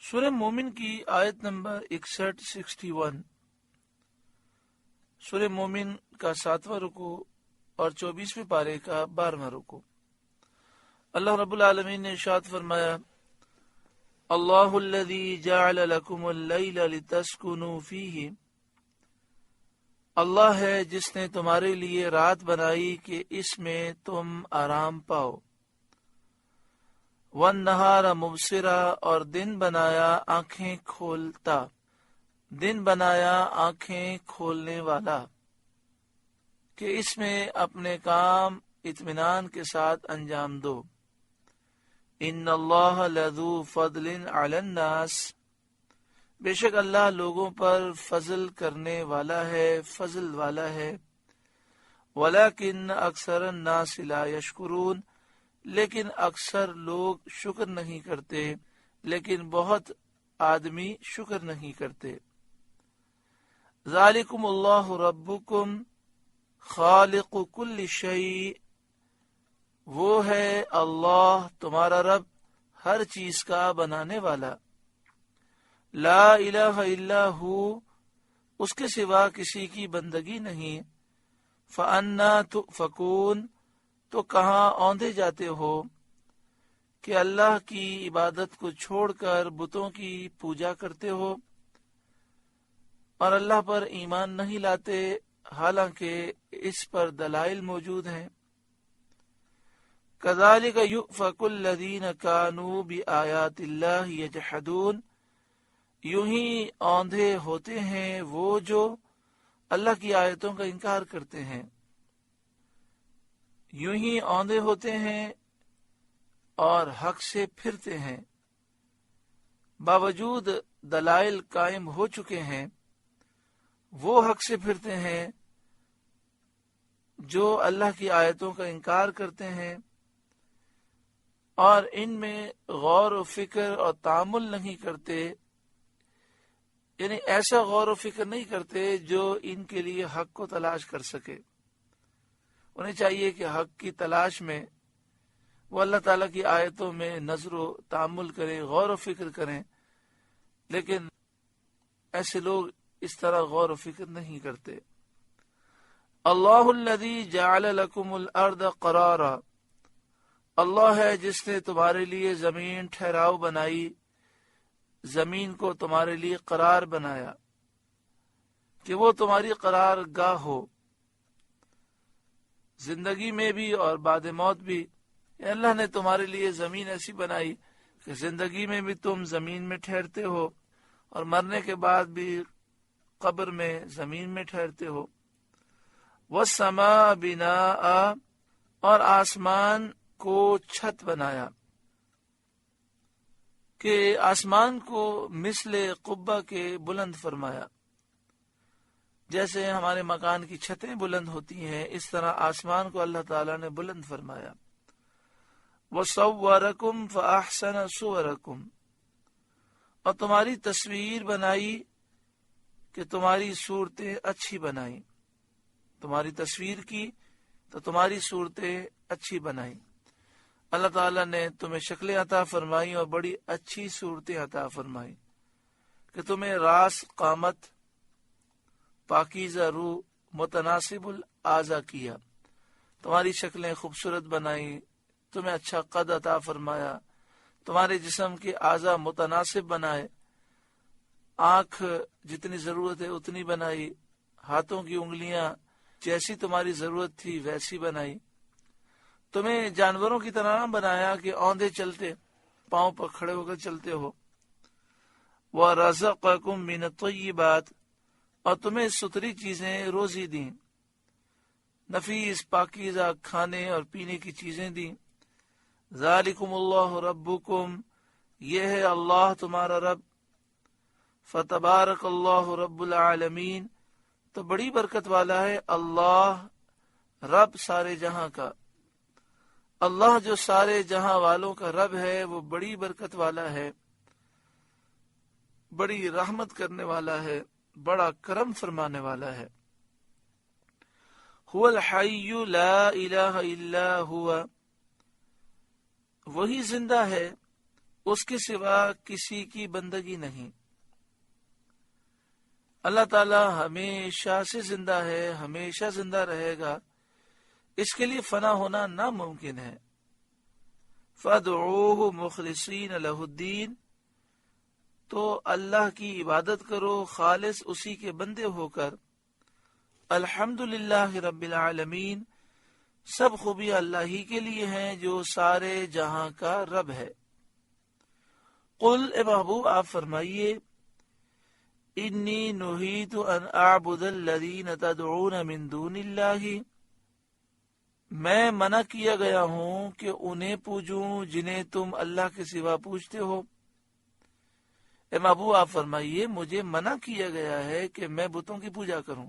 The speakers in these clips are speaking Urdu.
سورہ مومن کی آیت نمبر 61 سورہ مومن کا 7واں رکوع اور 24ویں پارے کا 12واں رکوع۔ اللہ رب العالمین نے ارشاد فرمایا، اللہ الذی جعل لکم اللیل لتسکنوا فیہ، اللہ ہے جس نے تمہارے لیے رات بنائی کہ اس میں تم آرام پاؤ، والنہار مبصرا، اور دن بنایا آنکھیں کھولتا، دن بنایا آنکھیں کھولنے والا، کہ اس میں اپنے کام اطمینان کے ساتھ انجام دو۔ ان اللہ لذو فضل علی الناس، بے شک اللہ لوگوں پر فضل کرنے والا ہے، فضل والا ہے۔ ولیکن اکثر الناس لا یشکرون، لیکن اکثر لوگ شکر نہیں کرتے، لیکن بہت آدمی شکر نہیں کرتے۔ ذالکم اللہ ربکم خالق کل شیء، وہ ہے اللہ تمہارا رب ہر چیز کا بنانے والا۔ لا الہ الا ہو، اس کے سوا کسی کی بندگی نہیں۔ فانا تؤفکون، تو کہاں اوندے جاتے ہو کہ اللہ کی عبادت کو چھوڑ کر بتوں کی پوجا کرتے ہو اور اللہ پر ایمان نہیں لاتے، حالانکہ اس پر دلائل موجود ہیں۔ کذالک یؤفک الذین کانوا بآیات اللہ یجحدون، یوں ہی اوندھے ہوتے ہیں وہ جو اللہ کی آیتوں کا انکار کرتے ہیں، یوں ہی اوندھے ہوتے ہیں اور حق سے پھرتے ہیں، باوجود دلائل قائم ہو چکے ہیں، وہ حق سے پھرتے ہیں جو اللہ کی آیتوں کا انکار کرتے ہیں اور ان میں غور و فکر اور تأمل نہیں کرتے، یعنی ایسا غور و فکر نہیں کرتے جو ان کے لیے حق کو تلاش کر سکے۔ انہیں چاہیے کہ حق کی تلاش میں وہ اللہ تعالیٰ کی آیتوں میں نظر و تأمل کریں، غور و فکر کریں، لیکن ایسے لوگ اس طرح غور و فکر نہیں کرتے۔ اللہ الذی جعل لکم الارض قرارا، اللہ ہے جس نے تمہارے لیے زمین ٹھہراؤ بنائی، زمین کو تمہارے لیے قرار بنایا کہ وہ تمہاری قرار گاہ ہو، زندگی میں بھی اور بعد موت بھی۔ اللہ نے تمہارے لیے زمین ایسی بنائی کہ زندگی میں بھی تم زمین میں ٹھہرتے ہو اور مرنے کے بعد بھی قبر میں زمین میں ٹھہرتے ہو۔ والسماء بناء، اور آسمان کو چھت بنایا کہ آسمان کو مثل قبہ کے بلند فرمایا، جیسے ہمارے مکان کی چھتیں بلند ہوتی ہیں اس طرح آسمان کو اللہ تعالیٰ نے بلند فرمایا۔ وَصَوَّرَكُمْ فَأَحْسَنَ صُوَرَكُمْ، اور تمہاری تصویر بنائی کہ تمہاری صورتیں اچھی بنائیں، تمہاری تصویر کی تو تمہاری صورتیں اچھی بنائیں۔ اللہ تعالیٰ نے تمہیں شکلیں عطا فرمائی اور بڑی اچھی صورتیں عطا فرمائی کہ تمہیں راس قامت، پاکیزہ روح، متناسب الاعضاء کیا، تمہاری شکلیں خوبصورت بنائی، تمہیں اچھا قد عطا فرمایا، تمہارے جسم کے اعضاء متناسب بنائے، آنکھ جتنی ضرورت ہے اتنی بنائی، ہاتھوں کی انگلیاں جیسی تمہاری ضرورت تھی ویسی بنائی، تمہیں جانوروں کی طرح نہ بنایا کہ اوندھے چلتے، پاؤں پر کھڑے ہو کر چلتے ہو۔ وَرَزَقَكُم مِّنَ الطَّيِّبَاتِ، اور تمہیں ستھری چیزیں روزی دیں، نفیس پاکیزہ کھانے اور پینے کی چیزیں دیں۔ ذالکم اللہ ربکم، یہ ہے اللہ تمہارا رب۔ فتبارک اللہ رب العالمین، تو بڑی برکت والا ہے اللہ رب سارے جہاں کا۔ اللہ جو سارے جہاں والوں کا رب ہے وہ بڑی برکت والا ہے، بڑی رحمت کرنے والا ہے، بڑا کرم فرمانے والا ہے۔ هو الحی لا الہ الا هو، وہی زندہ ہے اس کے سوا کسی کی بندگی نہیں۔ اللہ تعالی ہمیشہ سے زندہ ہے، ہمیشہ زندہ رہے گا، اس کے لیے فنا ہونا ناممکن ہے۔ فَادْعُوهُ مُخْلِصِينَ لَهُ الدِّينَ، تو اللہ کی عبادت کرو خالص اسی کے بندے ہو کر۔ الحمدللہ رب العالمین، سب خوبی اللہ ہی کے لیے ہیں جو سارے جہاں کا رب ہے۔ قل، اے محبوب آپ فرمائیے، انی نہیت ان اعبد الذین تدعون من دون اللہ، میں منع کیا گیا ہوں کہ انہیں پوجوں جنہیں تم اللہ کے سوا پوجتے ہو۔ اے محبوب آپ فرمائیے، مجھے منع کیا گیا ہے کہ میں بتوں کی پوجا کروں،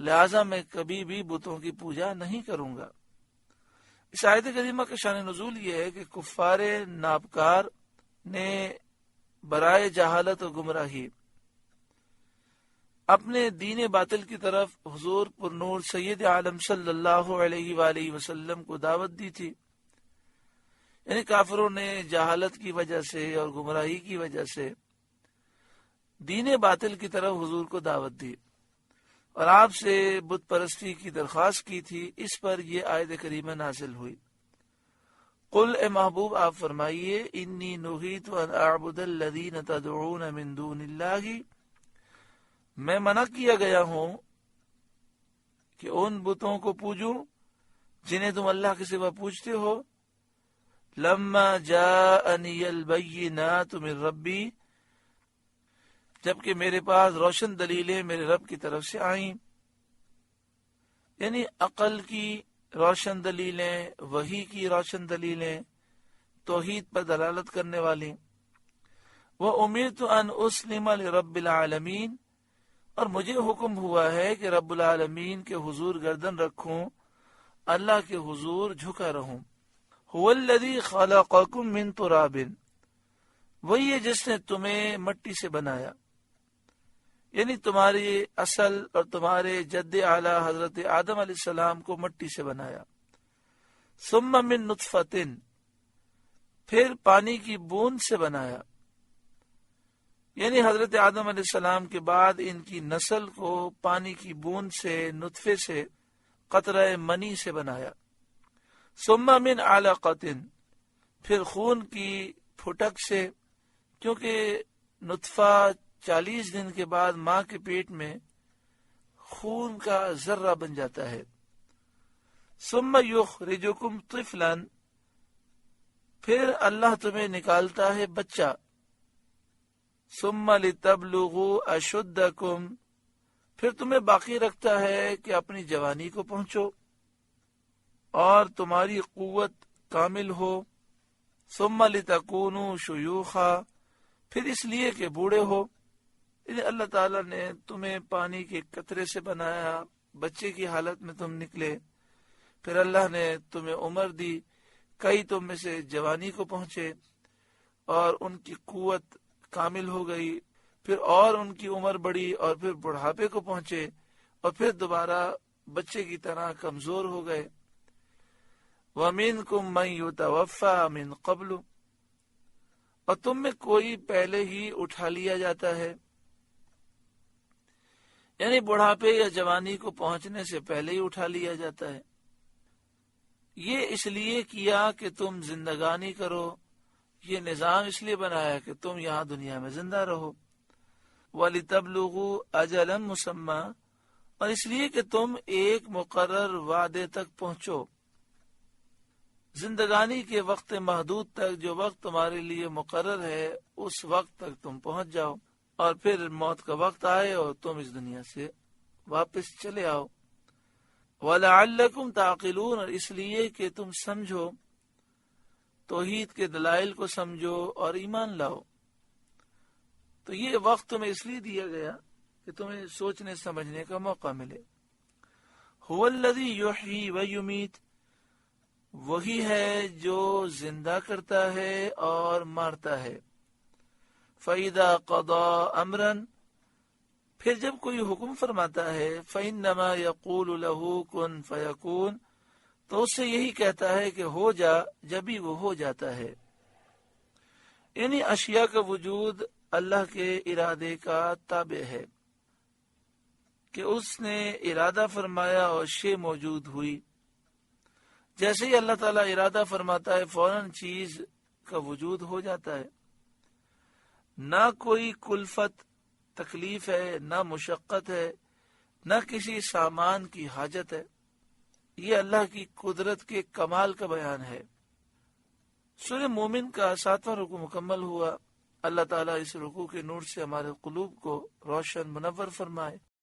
لہٰذا میں کبھی بھی بتوں کی پوجا نہیں کروں گا۔ اس آیت کریمہ کا شان نزول یہ ہے کہ کفار نابکار نے برائے جہالت و گمراہی اپنے دین باطل کی طرف حضور پر نور سید عالم صلی اللہ علیہ وآلہ وسلم کو دعوت دی تھی۔ یعنی کافروں نے جہالت کی وجہ سے اور گمراہی کی وجہ سے دین باطل کی طرف حضور کو دعوت دی اور آپ سے بت پرستی کی درخواست کی تھی۔ اس پر یہ آیت کریمہ نازل ہوئی۔ قل، اے محبوب آپ فرمائیے، انی نہیت ان اعبد الذین تدعون من دون اللہ، میں منع کیا گیا ہوں کہ ان بتوں کو پوجوں جنہیں تم اللہ کے سوا پوجتے ہو۔ لما جاءنی البینات من ربی، جبکہ میرے پاس روشن دلیلیں میرے رب کی طرف سے آئیں، یعنی عقل کی روشن دلیلیں، وحی کی روشن دلیلیں، توحید پر دلالت کرنے والی۔ وَأُمِرْتُ أَنْ أُسْلِمَ لِرَبِّ الْعَالَمِينَ، اور مجھے حکم ہوا ہے کہ رب العالمین کے حضور گردن رکھوں، اللہ کے حضور جھکا رہوں۔ هُوَ الَّذِي خَلَقَكُم مِّن تُرَابٍ، وہی ہے جس نے تمہیں مٹی سے بنایا، یعنی تمہاری اصل اور تمہارے جد اعلی حضرت آدم علیہ السلام کو مٹی سے بنایا۔ ثم من نطفۃ، پھر پانی کی بوند سے بنایا، یعنی حضرت آدم علیہ السلام کے بعد ان کی نسل کو پانی کی بوند سے، نطفے سے، قطرہ منی سے بنایا۔ ثم من علقۃ، پھر خون کی پھٹک سے، کیونکہ نطفہ 40 دن کے بعد ماں کے پیٹ میں خون کا ذرہ بن جاتا ہے۔ ثم یخرجکم طفلا، پھر اللہ تمہیں نکالتا ہے بچہ۔ ثم لتبلغوا اشدکم، پھر تمہیں باقی رکھتا ہے کہ اپنی جوانی کو پہنچو اور تمہاری قوت کامل ہو۔ ثم لتکونوا شیوخا، پھر اس لیے کہ بوڑھے ہو۔ یعنی اللہ تعالیٰ نے تمہیں پانی کے قطرے سے بنایا، بچے کی حالت میں تم نکلے، پھر اللہ نے تمہیں عمر دی، کئی تم میں سے جوانی کو پہنچے اور ان کی قوت کامل ہو گئی، پھر اور ان کی عمر بڑھی اور پھر بڑھاپے کو پہنچے اور پھر دوبارہ بچے کی طرح کمزور ہو گئے۔ وَمِنْكُمْ مَنْ يُتَوَفَّى مِنْ قَبْلُ، اور تم میں کوئی پہلے ہی اٹھا لیا جاتا ہے، یعنی بڑھاپے یا جوانی کو پہنچنے سے پہلے ہی اٹھا لیا جاتا ہے۔ یہ اس لیے کیا کہ تم زندگانی کرو، یہ نظام اس لیے بنایا کہ تم یہاں دنیا میں زندہ رہو۔ وَلِتَبْلُغُوا أَجَلًا مُّسَمًّى، اور اس لیے کہ تم ایک مقرر وعدے تک پہنچو، زندگانی کے وقت محدود تک، جو وقت تمہارے لیے مقرر ہے اس وقت تک تم پہنچ جاؤ، اور پھر موت کا وقت آئے اور تم اس دنیا سے واپس چلے آؤ۔ وَلَعَلَّكُمْ تَعْقِلُونَ، اور اس لیے کہ تم سمجھو، توحید کے دلائل کو سمجھو اور ایمان لاؤ۔ تو یہ وقت تمہیں اس لیے دیا گیا کہ تمہیں سوچنے سمجھنے کا موقع ملے۔ هُوَ الَّذِي يُحْيِي وَيُمِيتُ، وہی ہے جو زندہ کرتا ہے اور مارتا ہے۔ فَإِذَا قَضَى أَمْرًا، پھر جب کوئی حکم فرماتا ہے، فَإِنَّمَا يَقُولُ لَهُ كُن فَيَكُونُ، تو اس سے یہی کہتا ہے کہ ہو جا، جبھی وہ ہو جاتا ہے۔ یعنی اشیاء کا وجود اللہ کے ارادے کا تابع ہے کہ اس نے ارادہ فرمایا اور شے موجود ہوئی. جیسے ہی اللہ تعالیٰ ارادہ فرماتا ہے فوراً چیز کا وجود ہو جاتا ہے. نہ کوئی کلفت تکلیف ہے، نہ مشقت ہے، نہ کسی سامان کی حاجت ہے. یہ اللہ کی قدرت کے کمال کا بیان ہے. سورہ مومن کا 7واں رکوع مکمل ہوا. اللہ تعالیٰ اس رکوع کے نور سے ہمارے قلوب کو روشن منور فرمائے.